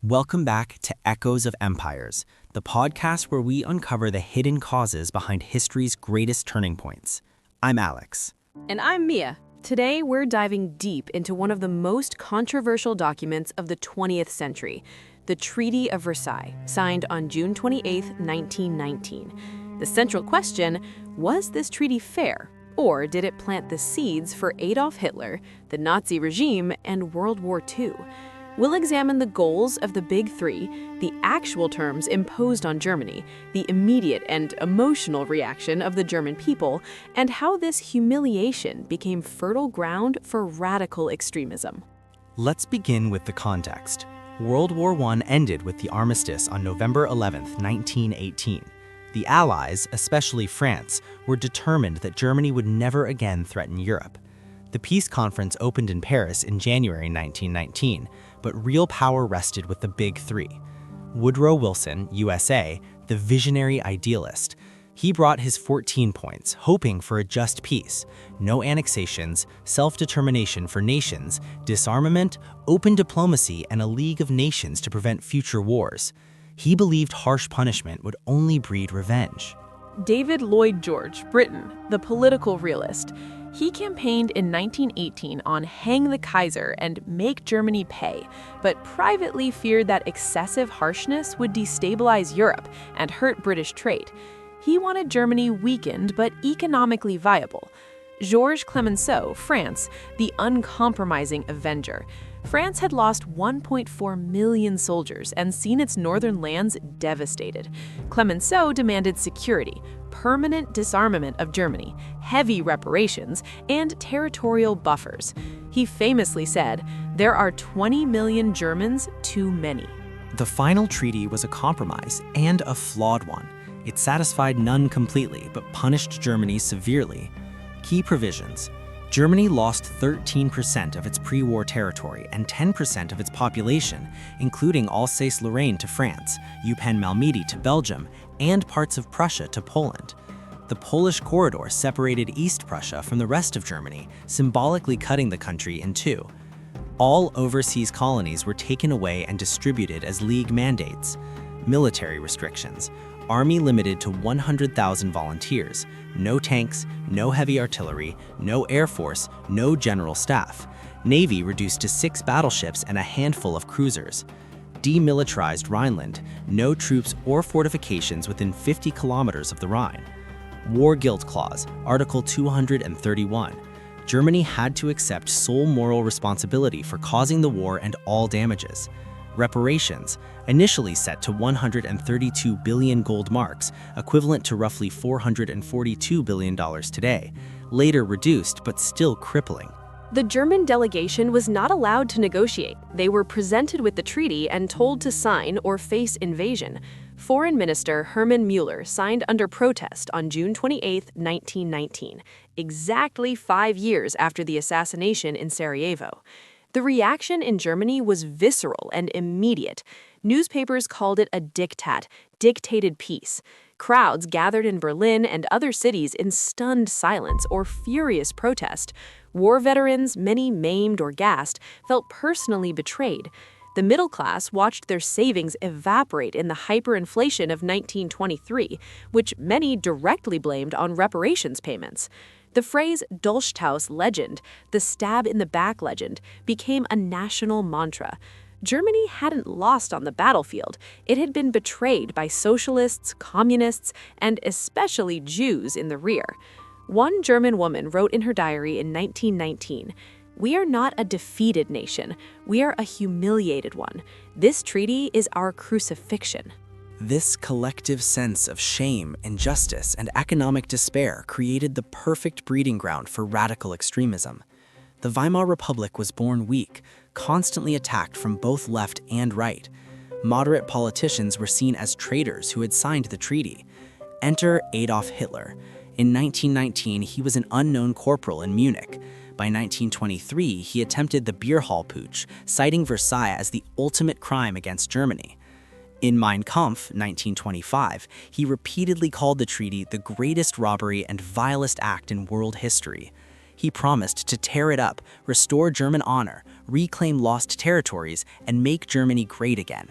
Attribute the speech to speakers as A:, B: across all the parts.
A: Welcome back to Echoes of Empires, the podcast where we uncover the hidden causes behind history's greatest turning points. I'm Alex.
B: And I'm Mia. Today, we're diving deep into one of the most controversial documents of the 20th century, the Treaty of Versailles, signed on June 28, 1919. The central question, was this treaty fair, or did it plant the seeds for Adolf Hitler, the Nazi regime, and World War II? We'll examine the goals of the Big Three, the actual terms imposed on Germany, the immediate and emotional reaction of the German people, and how this humiliation became fertile ground for radical extremism.
A: Let's begin with the context. World War I ended with the armistice on November 11, 1918. The Allies, especially France, were determined that Germany would never again threaten Europe. The peace conference opened in Paris in January 1919, but real power rested with the Big Three. Woodrow Wilson, USA, the visionary idealist, he brought his 14 points, hoping for a just peace, no annexations, self-determination for nations, disarmament, open diplomacy, and a League of Nations to prevent future wars. He believed harsh punishment would only breed revenge.
B: David Lloyd George, Britain, the political realist. He campaigned in 1918 on hang the Kaiser and make Germany pay, but privately feared that excessive harshness would destabilize Europe and hurt British trade. He wanted Germany weakened but economically viable. Georges Clemenceau, France, the uncompromising avenger. France had lost 1.4 million soldiers and seen its northern lands devastated. Clemenceau demanded security, permanent disarmament of Germany, heavy reparations, and territorial buffers. He famously said, "There are 20 million Germans too many."
A: The final treaty was a compromise and a flawed one. It satisfied none completely, but punished Germany severely. Key provisions. Germany lost 13% of its pre-war territory and 10% of its population, including Alsace-Lorraine to France, Eupen-Malmedy to Belgium, and parts of Prussia to Poland. The Polish corridor separated East Prussia from the rest of Germany, symbolically cutting the country in two. All overseas colonies were taken away and distributed as League mandates. Military restrictions. Army limited to 100,000 volunteers, no tanks, no heavy artillery, no air force, no general staff. Navy reduced to 6 battleships and a handful of cruisers. Demilitarized Rhineland, no troops or fortifications within 50 kilometers of the Rhine. War Guilt Clause, Article 231. Germany had to accept sole moral responsibility for causing the war and all damages. Reparations, initially set to 132 billion gold marks, equivalent to roughly $442 billion today, later reduced but still crippling.
B: The German delegation was not allowed to negotiate. They were presented with the treaty and told to sign or face invasion. Foreign Minister Hermann Müller signed under protest on June 28, 1919, exactly 5 years after the assassination in Sarajevo. The reaction in Germany was visceral and immediate. Newspapers called it a diktat, dictated peace. Crowds gathered in Berlin and other cities in stunned silence or furious protest. War veterans, many maimed or gassed, felt personally betrayed. The middle class watched their savings evaporate in the hyperinflation of 1923, which many directly blamed on reparations payments. The phrase Dolchstoß legend, the stab in the back legend, became a national mantra. Germany hadn't lost on the battlefield. It had been betrayed by socialists, communists, and especially Jews in the rear. One German woman wrote in her diary in 1919, "We are not a defeated nation. We are a humiliated one. This treaty is our crucifixion."
A: This collective sense of shame, injustice, and economic despair created the perfect breeding ground for radical extremism. The Weimar Republic was born weak, constantly attacked from both left and right. Moderate politicians were seen as traitors who had signed the treaty. Enter Adolf Hitler. In 1919, he was an unknown corporal in Munich. By 1923, he attempted the beer hall putsch, citing Versailles as the ultimate crime against Germany. In Mein Kampf, 1925, he repeatedly called the treaty the greatest robbery and vilest act in world history. He promised to tear it up, restore German honor, reclaim lost territories, and make Germany great again.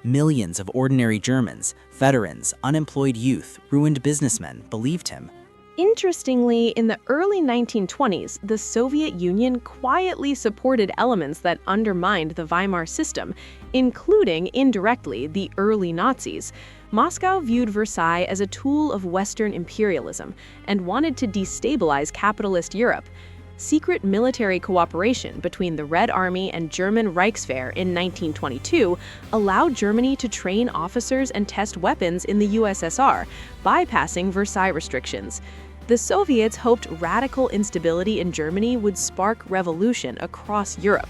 A: Millions of ordinary Germans, veterans, unemployed youth, ruined businessmen believed him.
B: Interestingly, in the early 1920s, the Soviet Union quietly supported elements that undermined the Weimar system, including, indirectly, the early Nazis. Moscow viewed Versailles as a tool of Western imperialism and wanted to destabilize capitalist Europe. Secret military cooperation between the Red Army and German Reichswehr in 1922 allowed Germany to train officers and test weapons in the USSR, bypassing Versailles restrictions. The Soviets hoped radical instability in Germany would spark revolution across Europe.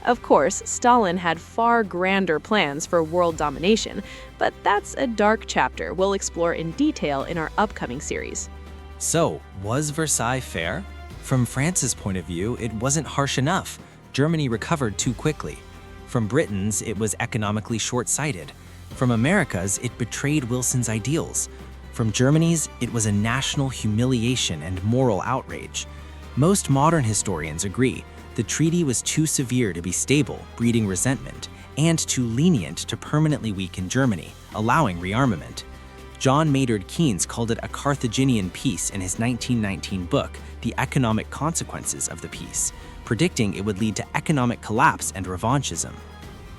B: Of course, Stalin had far grander plans for world domination, but that's a dark chapter we'll explore in detail in our upcoming series.
C: So, was Versailles fair? From France's point of view, it wasn't harsh enough. Germany recovered too quickly. From Britain's, it was economically short-sighted. From America's, it betrayed Wilson's ideals. From Germany's, it was a national humiliation and moral outrage. Most modern historians agree the treaty was too severe to be stable, breeding resentment, and too lenient to permanently weaken Germany, allowing rearmament. John Maynard Keynes called it a Carthaginian peace in his 1919 book, The Economic Consequences of the Peace, predicting it would lead to economic collapse and revanchism.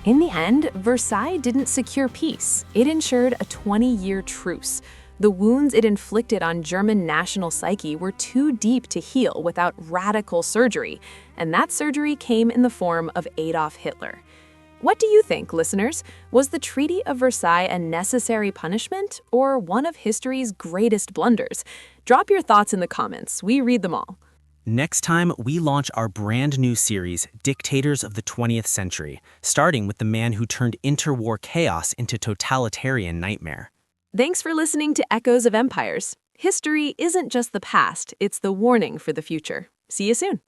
B: In the end, Versailles didn't secure peace. It ensured a 20-year truce. The wounds it inflicted on German national psyche were too deep to heal without radical surgery, and that surgery came in the form of Adolf Hitler. What do you think, listeners? Was the Treaty of Versailles a necessary punishment or one of history's greatest blunders? Drop your thoughts in the comments. We read them all.
A: Next time, we launch our brand new series, Dictators of the 20th Century, starting with the man who turned interwar chaos into totalitarian nightmare.
B: Thanks for listening to Echoes of Empires. History isn't just the past, it's the warning for the future. See you soon.